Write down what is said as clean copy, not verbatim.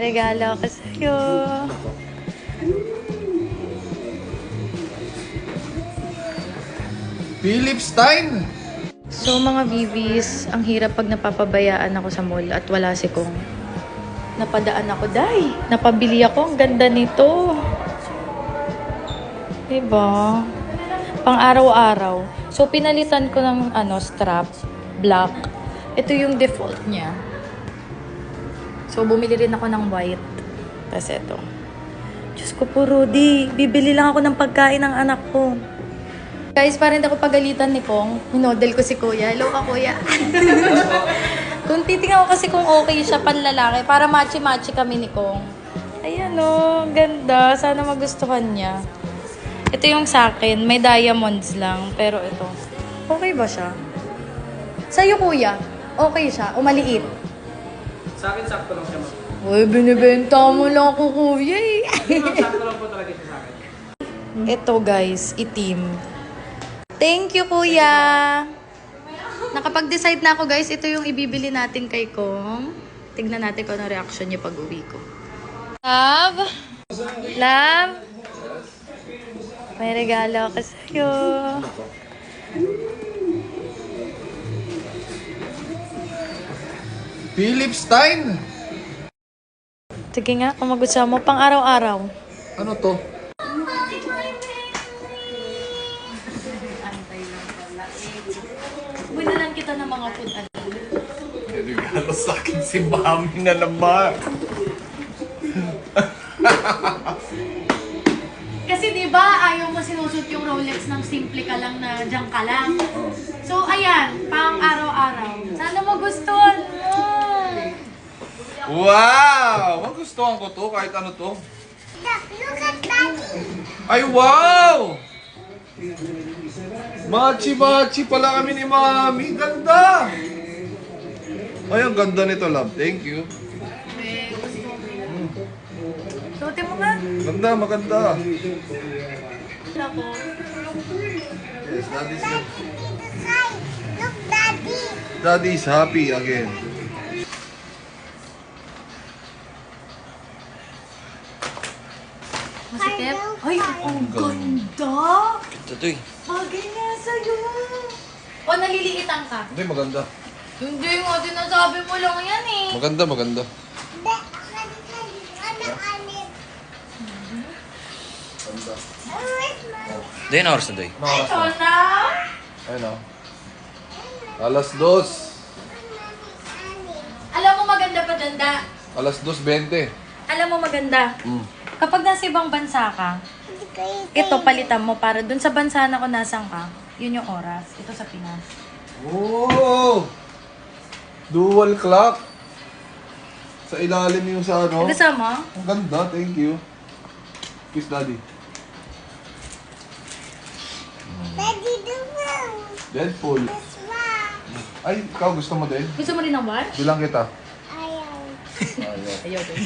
regalo ako sa'yo. Philips time! So mga bibis, ang hirap pag napapabayaan ako sa mall at wala si Kong. Napadaan ako, day. Napabili ako, ang ganda nito. Diba? Pang araw-araw. So pinalitan ko ng strap, black. Ito yung default niya. So bumili rin ako ng white. Tapos ito. Diyos ko po, Rudy. Bibili lang ako ng pagkain ng anak ko. Guys, parang hindi ako pagalitan ni Kong. Minodel ko si Kuya. Hello ka, Kuya. Kung titingnan ko kasi kung okay siya panlalaki, para matchy-matchy kami ni Kong. Ayan o, ganda. Sana magustuhan niya. Ito yung sa akin. May diamonds lang. Pero ito. Okay ba siya? Sa'yo, Kuya. Okay siya? O maliit? Sa akin, sakto lang siya, ma'am. Uy, binibenta mo lang ako, Kuya eh. Ma'am, sakto lang po talaga siya sa akin. Ito guys, itim. Thank you, Kuya. Nakapag-decide na ako, guys. Ito yung ibibili natin kay Kong. Tignan natin kung ano reaction niya pag uwi ko. Love? Love? May regalo ako sa'yo. Philips time! Sige nga, kung magustuhan mo, pang araw-araw. Ano to? Binalan kita ng mga food. Regalo sa akin si Mami na naman. Kasi di ba ayaw mo sinusot yung Rolex ng simple ka lang na diyan ka lang. So ayan, pang araw-araw. Sana magustuhan mo. Wow! Magustuhan ko to kahit ano to. Look at Daddy. Ay, wow! Machi-machi pala kami ni Mami. Ganda! Ay, ang ganda nito, love. Thank you. Suotin mo nga. Ganda, maganda. Ako. Yes, daddy's good. Look, Daddy. Daddy's happy again. Masikip. Ay, ang ganda. Ito to eh. Bagay nga sa'yo. O, naliliitan ka? Hindi, maganda. Hindi nga, sinasabi mo lang yan eh. Maganda, maganda. Ganda. Doy na oras na doy. Ay, Tona! Ayun o. Alas 2. Alam mo maganda pa dyan, Da. Alas 2:20. Alam mo maganda. Kapag nasa ibang bansa ka, ito palitan mo para dun sa bansa na kung nasan ka, yun yung oras. Ito sa Pinas. Oh! Dual clock. Sa ilalim yung sa ano. Kasama? Ang ganda, thank you. Kiss daddy. Daddy, do one. Deadpool. This one. Ay, ikaw gusto mo din? Gusto mo rin ng watch? Bilang kita. Ayaw. Ayaw. Ayaw din.